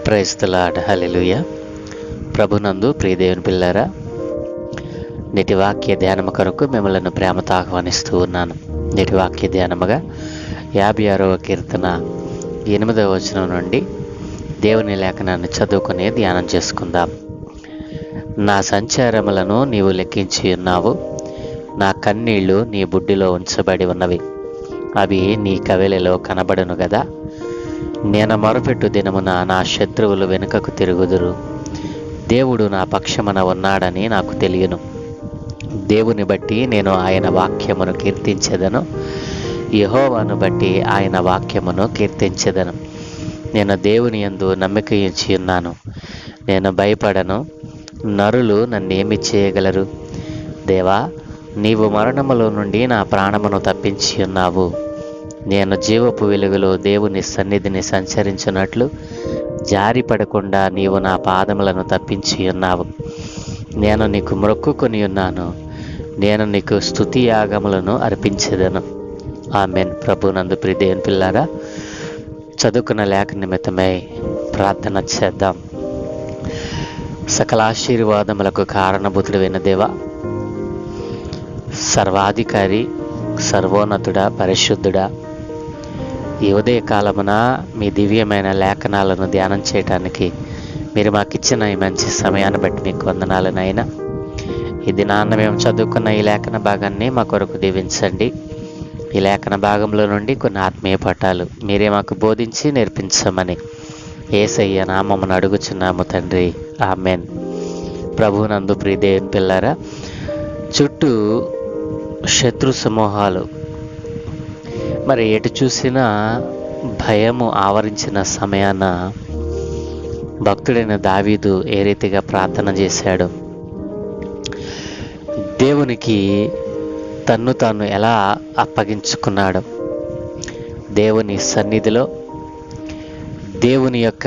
Praise the lord. హల్లెలూయా. ప్రభునందు ప్రియదేవుని పిల్లారా, నేటి వాక్య ధ్యానము కొరకు మిమ్మల్ని ప్రేమతో ఆహ్వానిస్తూ ఉన్నాను. నేటి వాక్య ధ్యానముగా 56వ కీర్తన 8వ వచనం నుండి దేవుని లేఖనాన్ని చదువుకుని ధ్యానం చేసుకుందాం. నా సంచారములను నీవు లెక్కించి ఉన్నావు, నా కన్నీళ్లు నీ బుడ్డిలో ఉంచబడి ఉన్నవి, అవి నీ కవెలలో కనబడును గదా. నేను మొరపెట్టు దినమున నా శత్రువులు వెనుకకు తిరుగుదురు. దేవుడు నా పక్షమున ఉన్నాడని నాకు తెలియను. దేవుని బట్టి నేను ఆయన వాక్యమును కీర్తించెదను, యెహోవాను బట్టి ఆయన వాక్యమును కీర్తించెదను. నేను దేవుని యందు నమ్మిక ఉంచి ఉన్నాను, నేను భయపడను. నరులు నన్నేమి చేయగలరు? దేవా, నీవు మరణములో నుండి నా ప్రాణమును తప్పించి ఉన్నావు. నేను జీవపు వెలుగులో దేవుని సన్నిధిని సంచరించినట్లు జారిపడకుండా నీవు నా పాదములను తప్పించి ఉన్నావు. నేను నీకు మొక్కుకొని ఉన్నాను, నేను నీకు స్తుతి యాగములను అర్పించెదను. ఆమేన్. ప్రభునందు ప్రియదేవుని పిల్లారా, చదువుకున్న లేఖ నిమిత్తమై ప్రార్థన చేద్దాం. సకల ఆశీర్వాదములకు కారణభూతుడైన దేవా, సర్వాధికారి, సర్వోన్నతుడా, పరిశుద్ధుడా, ఈ ఉదయ కాలమున మీ దివ్యమైన లేఖనాలను ధ్యానం చేయడానికి మీరు మాకు ఇచ్చిన ఈ మంచి సమయాన్ని బట్టి మీకు వందనాలు నాయనా. ఈ దినాన్న మేము చదువుకున్న ఈ లేఖన భాగాన్ని మా కొరకు దీవించండి. ఈ లేఖన భాగంలో నుండి కొన్ని ఆత్మీయ పాఠాలు మీరే మాకు బోధించి నేర్పించమని యేసయ్య నామమును అడుగుచున్నాము తండ్రి. ఆమేన్. ప్రభువునందు ప్రియదేవుని పిల్లారా, చుట్టూ శత్రు సమూహాలు, మరి ఎటు చూసినా భయము ఆవరించిన సమయాన భక్తుడైన దావీదు ఏ రీతిగా ప్రార్థన చేశాడు, దేవునికి తన్ను తాను ఎలా అప్పగించుకున్నాడు, దేవుని సన్నిధిలో, దేవుని యొక్క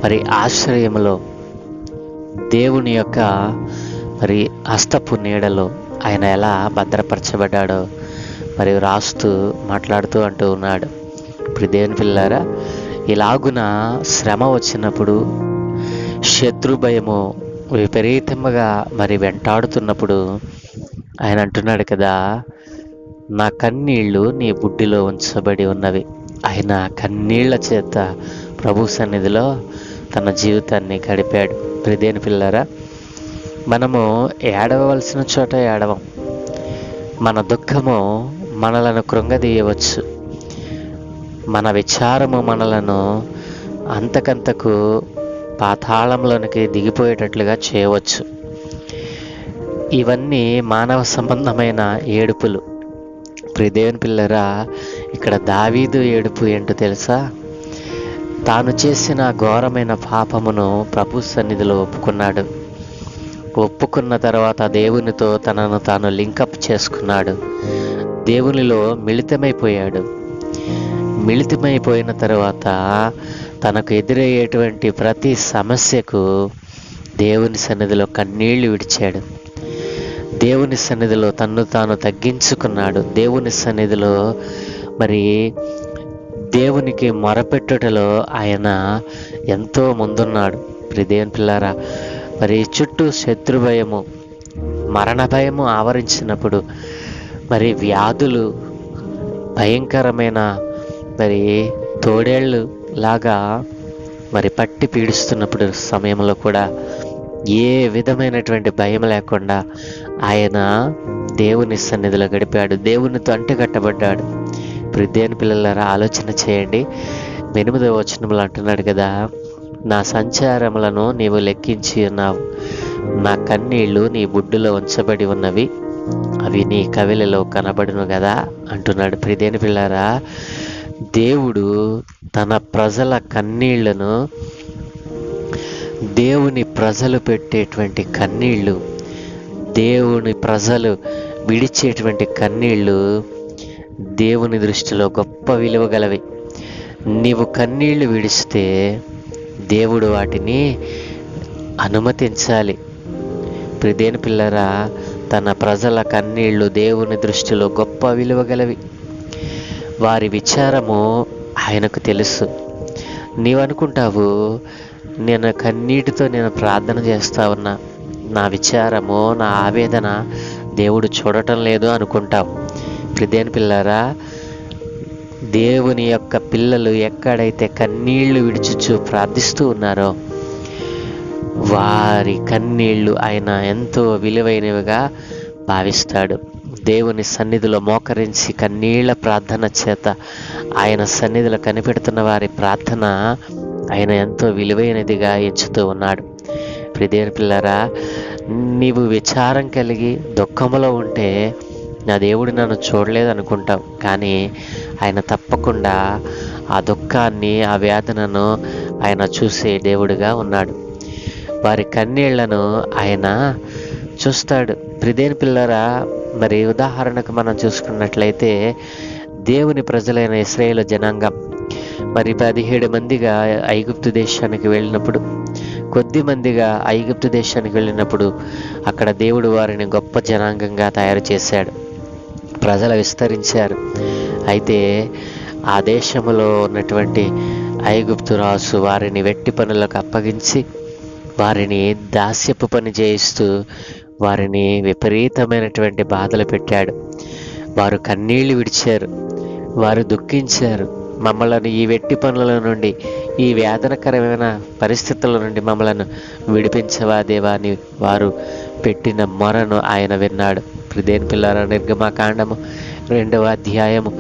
మరి ఆశ్రయములో, దేవుని యొక్క మరి హస్తపు నీడలో ఆయన ఎలా భద్రపరచబడ్డాడో మరి రాస్తూ మాట్లాడుతూ అంటూ ఉన్నాడు. ఇప్పుడు దేవుని పిల్లారా, ఇలాగున శ్రమ వచ్చినప్పుడు, శత్రు భయము విపరీతంగా మరి వెంటాడుతున్నప్పుడు ఆయన అంటున్నాడు కదా, నా కన్నీళ్లు నీ బుడ్డిలో ఉంచబడి ఉన్నవి. ఆయన కన్నీళ్ల చేత ప్రభు సన్నిధిలో తన జీవితాన్ని గడిపాడు. ప్రియదేవుని పిల్లారా, మనము ఏడవలసిన చోట ఏడవం. మన దుఃఖము మనలను కృంగదీయవచ్చు, మన విచారము మనలను అంతకంతకు పాతాళంలోనికి దిగిపోయేటట్లుగా చేయవచ్చు. ఇవన్నీ మానవ సంబంధమైన ఏడుపులు. ప్రియదేవుని పిల్లరా, ఇక్కడ దావీదు ఏడుపు ఏంటో తెలుసా? తాను చేసిన ఘోరమైన పాపమును ప్రభు సన్నిధిలో ఒప్పుకున్నాడు. ఒప్పుకున్న తర్వాత దేవునితో తనను తాను లింకప్ చేసుకున్నాడు. దేవునిలో మిళితమైపోయాడు. మిళితమైపోయిన తర్వాత తనకు ఎదురయ్యేటువంటి ప్రతి సమస్యకు దేవుని సన్నిధిలో కన్నీళ్లు విడిచాడు. దేవుని సన్నిధిలో తన్ను తాను తగ్గించుకున్నాడు. దేవుని సన్నిధిలో మరి దేవునికి మొరపెట్టుటలో ఆయన ఎంతో ముందున్నాడు. ప్రియదేవుని పిల్లారా, మరి చుట్టూ శత్రు భయము, మరణ భయము ఆవరించినప్పుడు, మరి వ్యాధులు భయంకరమైన మరి తోడేళ్ళు లాగా మరి పట్టి పీడిస్తున్నప్పుడు సమయంలో కూడా ఏ విధమైనటువంటి భయం లేకుండా ఆయన దేవుని సన్నిధిలో గడిపాడు. దేవునితో అంటుకట్టబడ్డాడు. ప్రియదేవుని పిల్లలారా, ఆలోచన చేయండి. 8వ వచనంలో అంటున్నాడు కదా, నా సంచారములను నీవు లెక్కించి ఉన్నావు, నా కన్నీళ్లు నీ బుడ్డులో ఉంచబడి ఉన్నవి, అవి నీ కవిలలో కనబడును కదా అంటున్నాడు. ప్రియదేవుని పిల్లారా, దేవుడు తన ప్రజల కన్నీళ్లను, దేవుని ప్రజలు పెట్టేటువంటి కన్నీళ్లు, దేవుని ప్రజలు విడిచేటువంటి కన్నీళ్లు దేవుని దృష్టిలో గొప్ప విలువ గలవి. నీవు కన్నీళ్లు విడిస్తే దేవుడు వాటిని అనుమతించాలి. ప్రియదేవుని పిల్లరా, తన ప్రజల కన్నీళ్లు దేవుని దృష్టిలో గొప్ప విలువ గలవి. వారి విచారము ఆయనకు తెలుసు. నీవనుకుంటావు, నేను కన్నీటితో నేను ప్రార్థన చేస్తా ఉన్నా, నా విచారము, నా ఆవేదన దేవుడు చూడటం లేదు అనుకుంటావు. ప్రియమైన పిల్లారా, దేవుని యొక్క పిల్లలు ఎక్కడైతే కన్నీళ్లు విడిచుచు ప్రార్థిస్తూ ఉన్నారో వారి కన్నీళ్లు ఆయన ఎంతో విలువైనవిగా భావిస్తాడు. దేవుని సన్నిధిలో మోకరించి కన్నీళ్ల ప్రార్థన చేత ఆయన సన్నిధిలో కనిపెడుతున్న వారి ప్రార్థన ఆయన ఎంతో విలువైనదిగా ఎంచుతూ ఉన్నాడు. ప్రియమైన పిల్లరా, నీవు విచారం కలిగి దుఃఖంలో ఉంటే నా దేవుడు నన్ను చూడలేదు అనుకుంటావు, కానీ ఆయన తప్పకుండా ఆ దుఃఖాన్ని, ఆ వేదనను ఆయన చూసే దేవుడిగా ఉన్నాడు. వారి కన్నీళ్లను ఆయన చూస్తాడు. ప్రియమైన పిల్లరా, మరి ఉదాహరణకు మనం చూసుకున్నట్లయితే దేవుని ప్రజలైన ఇశ్రాయేలు జనాంగం మరి 17 మందిగా ఐగుప్తు దేశానికి వెళ్ళినప్పుడు, కొద్ది మందిగా ఐగుప్తు దేశానికి వెళ్ళినప్పుడు అక్కడ దేవుడు వారిని గొప్ప జనాంగంగా తయారు చేశాడు. ప్రజలు విస్తరించారు. అయితే ఆ దేశంలో ఉన్నటువంటి ఐగుప్తు రాజు వారిని వెట్టి పనులకు అప్పగించి వారిని దాస్యపు పని చేయిస్తూ వారిని విపరీతమైనటువంటి బాధలు పెట్టాడు. వారు కన్నీళ్లు విడిచారు, వారు దుఃఖించారు. మమ్మలను ఈ వెట్టి పనుల నుండి, ఈ వేదనకరమైన పరిస్థితుల నుండి మమ్మలను విడిపించవా దేవా అని వారు పెట్టిన మొరను ఆయన విన్నాడు. ప్రియమైన పిల్లారా, నిర్గమకాండము 2వ అధ్యాయము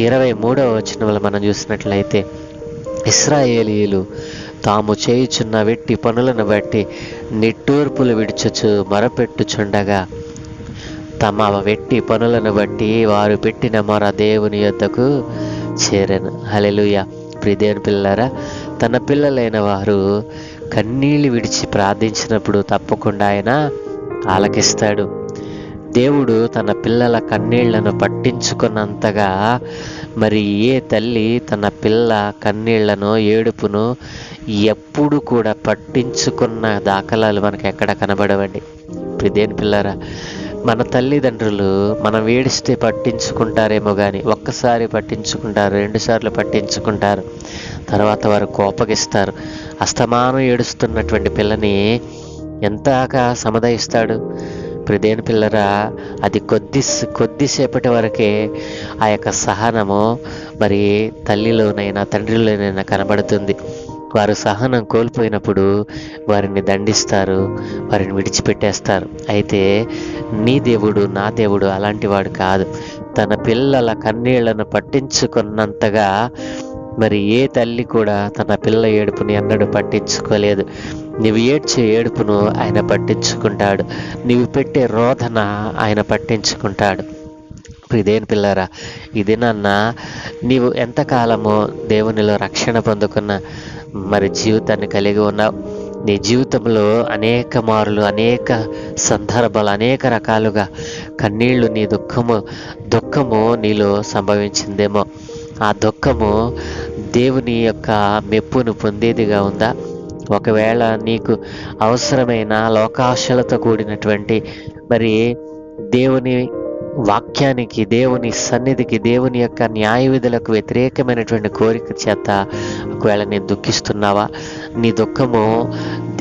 23వ వచనంలో మనం చూసినట్లయితే ఇశ్రాయేలీయులు తాము చేయుచున్న వెట్టి పనులను బట్టి నిట్టూర్పులు విడుచుచు మొరపెట్టుచుండగా తమ వెట్టి పనులను బట్టి వారు పెట్టిన మొర దేవుని యొద్దకు చేరెను. హల్లెలూయా. ప్రియమైన పిల్లలారా, తన పిల్లలైన వారు కన్నీళ్లు విడిచి ప్రార్థించినప్పుడు తప్పకుండా ఆయన ఆలకిస్తాడు. దేవుడు తన పిల్లల కన్నీళ్లను పట్టించుకున్నంతగా మరి ఏ తల్లి తన పిల్ల కన్నీళ్లను, ఏడుపును ఎప్పుడు కూడా పట్టించుకున్న దాఖలాలు మనకు ఎక్కడ కనబడవండి. ప్రియమైన పిల్లరా, మన తల్లిదండ్రులు మనం ఏడిస్తే పట్టించుకుంటారేమో కానీ ఒక్కసారి పట్టించుకుంటారు, 2 సార్లు పట్టించుకుంటారు, తర్వాత వారు కోపగిస్తారు. అస్తమానం ఏడుస్తున్నటువంటి పిల్లని ఎంతగా సముదాయిస్తాడు. ప్రియమైన పిల్లరా, అది కొద్దిసేపటి వరకే ఆ యొక్క సహనము మరి తల్లిలోనైనా తండ్రిలోనైనా కనబడుతుంది. వారు సహనం కోల్పోయినప్పుడు వారిని దండిస్తారు, వారిని విడిచిపెట్టేస్తారు. అయితే నీ దేవుడు, నా దేవుడు అలాంటి వాడు కాదు. తన పిల్లల కన్నీళ్లను పట్టించుకున్నంతగా మరి ఏ తల్లి కూడా తన పిల్ల ఏడుపుని ఎన్నడూ పట్టించుకోలేదు. నీవు ఏడ్చే ఏడుపును ఆయన పట్టించుకుంటాడు, నీవు పెట్టే రోదన ఆయన పట్టించుకుంటాడు. ప్రియమైన పిల్లరా, ఇది నాన్న నీవు ఎంతకాలమో దేవునిలో రక్షణ పొందుకున్న మరి జీవితాన్ని కలిగి ఉన్నావు. నీ జీవితంలో అనేక మారులు, అనేక సందర్భాలు, అనేక రకాలుగా కన్నీళ్లు, నీ దుఃఖము నీలో సంభవించిందేమో. ఆ దుఃఖము దేవుని యొక్క మెప్పును పొందేదిగా ఉందా? ఒకవేళ నీకు అవసరమైన లోకాశలతో కూడినటువంటి మరి దేవుని వాక్యానికి, దేవుని సన్నిధికి, దేవుని యొక్క న్యాయ విధులకు వ్యతిరేకమైనటువంటి కోరిక చేత ఒకవేళ నేను దుఃఖిస్తున్నావా? నీ దుఃఖము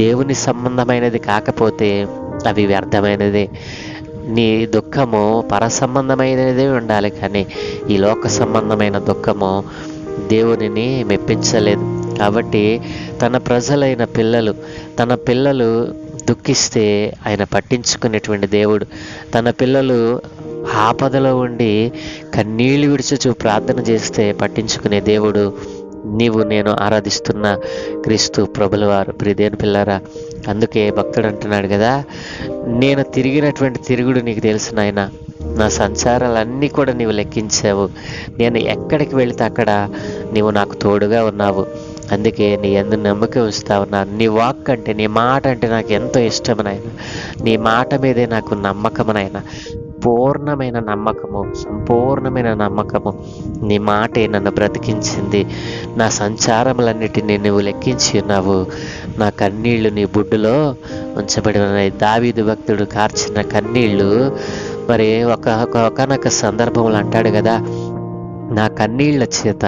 దేవుని సంబంధమైనది కాకపోతే అవి వ్యర్థమైనదే. నీ దుఃఖము పర సంబంధమైనదే ఉండాలి, కానీ ఈ లోక సంబంధమైన దుఃఖము దేవునిని మెప్పించలేదు. కాబట్టి తన ప్రజలైన తన పిల్లలు దుఃఖిస్తే ఆయన పట్టించుకునేటువంటి దేవుడు. తన పిల్లలు ఆపదలో ఉండి కన్నీళ్లు విడిచుచు ప్రార్థన చేస్తే పట్టించుకునే దేవుడు నీవు నేను ఆరాధిస్తున్న క్రీస్తు ప్రభుల వారు. ప్రియమైన పిల్లరా, అందుకే భక్తుడు అంటున్నాడు కదా, నేను తిరిగినటువంటి తిరుగుడు నీకు తెలుసు నాయన, నా సంచారాలన్నీ కూడా నీవు లెక్కించావు, నేను ఎక్కడికి వెళితే అక్కడ నీవు నాకు తోడుగా ఉన్నావు, అందుకే నీ యందు నమ్మకం ఉంచుతా ఉన్నాను. నీ వాక్ అంటే, నీ మాట అంటే నాకు ఎంతో ఇష్టమనైనా, నీ మాట మీదే నాకు నమ్మకమనైనా, పూర్ణమైన నమ్మకము, సంపూర్ణమైన నమ్మకము. నీ మాటే నన్ను బ్రతికించింది. నా సంచారములన్నిటినీ నువ్వు లెక్కించి ఉన్నావు. నా కన్నీళ్లు నీ బుడ్డులో ఉంచబడి ఉన్నాయి. దావీదు భక్తుడు కార్చిన కన్నీళ్లు మరి ఒకనొక సందర్భంలో అంటాడు కదా, నా కన్నీళ్ల చేత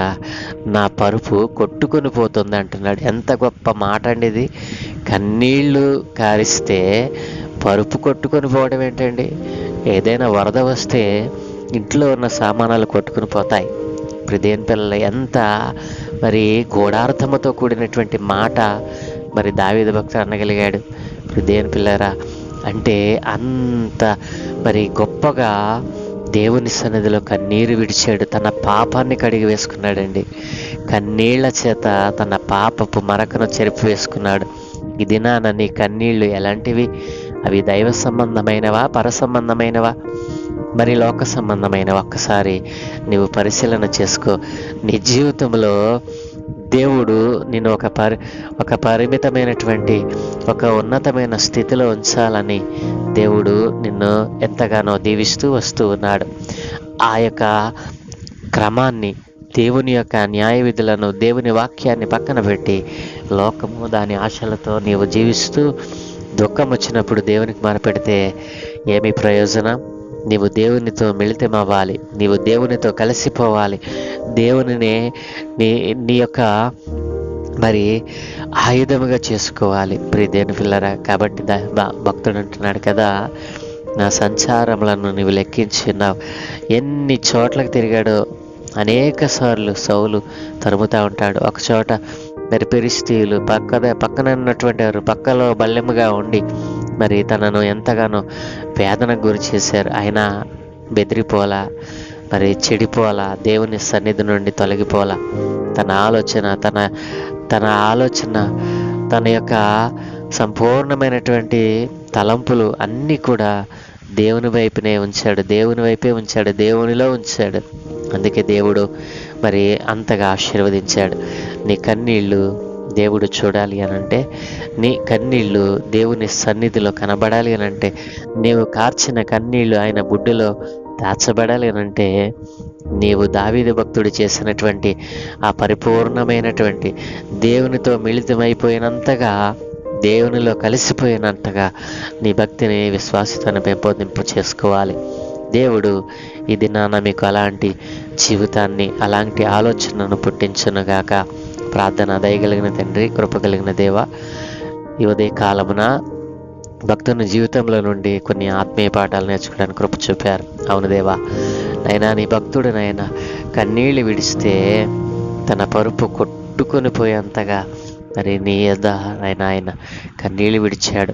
నా పరుపు కొట్టుకొని పోతుంది అంటున్నాడు. ఎంత గొప్ప మాట అండి ఇది. కన్నీళ్లు కారిస్తే పరుపు కొట్టుకొని పోవడం ఏంటండి? ఏదైనా వరద వస్తే ఇంట్లో ఉన్న సామానాలు కొట్టుకుని పోతాయి. ఇప్పుడు దేని పిల్లలు ఎంత మరి గూఢార్థముతో కూడినటువంటి మాట మరి దావీదు భక్తుడు అనగలిగాడు. ఇప్పుడు దేని పిల్లరా అంటే అంత మరి గొప్పగా దేవుని సన్నిధిలో కన్నీరు విడిచాడు. తన పాపాన్ని కడిగి వేసుకున్నాడండి. కన్నీళ్ల చేత తన పాపపు మరకను చెరిపి వేసుకున్నాడు. ఈ దినాన నీ కన్నీళ్లు ఎలాంటివి? అవి దైవ సంబంధమైనవా, పర సంబంధమైనవా, మరి లోక సంబంధమైనవా? ఒక్కసారి నీవు పరిశీలన చేసుకో. నీ జీవితంలో దేవుడు నిన్ను ఒక పరిమితమైనటువంటి ఒక ఉన్నతమైన స్థితిలో ఉంచాలని దేవుడు నిన్ను ఎంతగానో దీవిస్తూ వస్తూ ఉన్నాడు. ఆ యొక్క క్రమాన్ని, దేవుని యొక్క న్యాయ విధులను, దేవుని వాక్యాన్ని పక్కన పెట్టి లోకము దాని ఆశలతో నీవు జీవిస్తూ దుఃఖం వచ్చినప్పుడు దేవునికి మొరపెడితే ఏమి ప్రయోజనం? నీవు దేవునితో మిళితమవ్వాలి, నీవు దేవునితో కలిసిపోవాలి, దేవునినే నీ యొక్క మరి ఆయుధముగా చేసుకోవాలి ప్రియ దేవుని పిల్లరా. కాబట్టి భక్తుడు అంటున్నాడు కదా, నా సంచారములను నీవు లెక్కించున్నావు. ఎన్ని చోట్లకు తిరిగాడో. అనేక సార్లు సౌలు తరుముతూ ఉంటాడు. ఒక చోట మరి ఫిలిష్తీయులు పక్కన ఉన్నటువంటి వారు పక్కలో బల్లెముగా ఉండి మరి తనను ఎంతగానో వేదనకు గురి చేశారు. ఆయన బెదిరిపోలా, మరి చెడిపోలా, దేవుని సన్నిధి నుండి తొలగిపోలా. తన ఆలోచన తన యొక్క సంపూర్ణమైనటువంటి తలంపులు అన్నీ కూడా దేవుని వైపునే ఉంచాడు, దేవుని వైపే ఉంచాడు, దేవునిలో ఉంచాడు. అందుకే దేవుడు మరి అంతగా ఆశీర్వదించాడు. నీ కన్నీళ్ళు దేవుడు చూడాలి అనంటే, నీ కన్నీళ్ళు దేవుని సన్నిధిలో కనబడాలి అనంటే, నీవు కార్చిన కన్నీళ్ళు ఆయన బుడ్డులో దాచబడాలి అనంటే, నీవు దావీదు భక్తుడు చేసినటువంటి ఆ పరిపూర్ణమైనటువంటి దేవునితో మిళితమైపోయినంతగా, దేవునిలో కలిసిపోయినంతగా నీ భక్తిని, విశ్వాసతను పెంపొందింపు చేసుకోవాలి. దేవుడు ఈ దినాన మీకు అలాంటి జీవితాన్ని, అలాంటి ఆలోచనను పుట్టించునుగాక. ప్రార్థన. దయగలిగిన తండ్రి, కృప కలిగిన దేవ, ఈ ఉదయ కాలమున భక్తుని జీవితంలో నుండి కొన్ని ఆత్మీయ పాఠాలు నేర్చుకోవడానికి కృప చూపారు. అవును దేవా, నైనా నీ భక్తుడు నైనా కన్నీళ్ళు విడిస్తే తన పరుపు కొట్టుకొని పోయేంతగా మరి నీ యొద్ద ఆయన కన్నీళ్ళు విడిచాడు.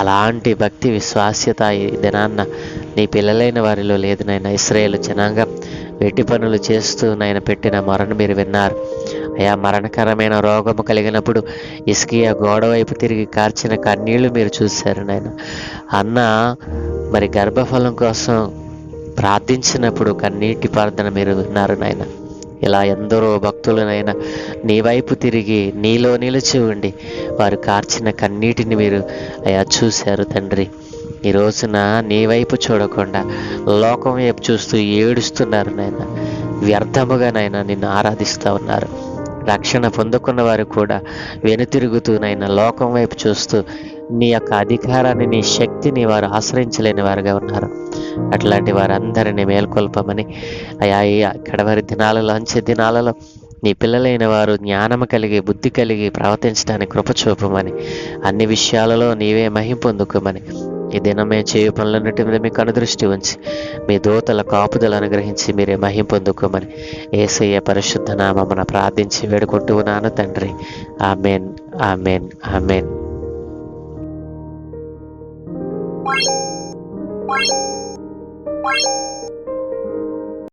అలాంటి భక్తి, విశ్వాస్యత ఈ దినాన్న నీ పిల్లలైన వారిలో లేదు నాయన. ఇశ్రాయేలు జనాంగం వెట్టి పనులు చేస్తూ నాయన పెట్టిన మొరను మీరు విన్నారు అయా. మరణకరమైన రోగము కలిగినప్పుడు హిజ్కియా గోడ వైపు తిరిగి కార్చిన కన్నీళ్లు మీరు చూశారు నాయన. అన్న మరి గర్భఫలం కోసం ప్రార్థించినప్పుడు కన్నీటి ప్రార్థన మీరు విన్నారు నాయన. ఇలా ఎందరో భక్తులనైనా నీ వైపు తిరిగి నీలో నిలిచి ఉండి వారు కార్చిన కన్నీటిని మీరు అయా చూశారు తండ్రి. ఈ రోజున నీ వైపు చూడకుండా లోకం వైపు చూస్తూ ఏడుస్తున్నారు నాయన. వ్యర్థముగా నాయన నిన్ను ఆరాధిస్తూ ఉన్నారు. రక్షణ పొందుకున్న వారు కూడా వెనుతిరుగుతూ నాయన లోకం వైపు చూస్తూ నీ యొక్క అధికారాన్ని, నీ శక్తిని వారు ఆశ్రయించలేని వారుగా ఉన్నారు. అట్లాంటి వారందరినీ మేల్కొల్పమని అయా, కడవరి దినాలలో, అంచె దినాలలో నీ పిల్లలైన వారు జ్ఞానము కలిగి, బుద్ధి కలిగి ప్రవర్తించడానికి కృప చూపమని, అన్ని విషయాలలో నీవే మహిమ పొందుకోమని, ఈ దినమే చేయు పనులన్నిటి మీద మీకు అనుదృష్టి ఉంచి మీ దూతల కాపుదలు అనుగ్రహించి మీరే మహిమ పొందుకోమని యేసయ్య పరిశుద్ధ నామమున ప్రార్థించి వేడుకుంటూ ఉన్నాను తండ్రి. Amen, amen, amen.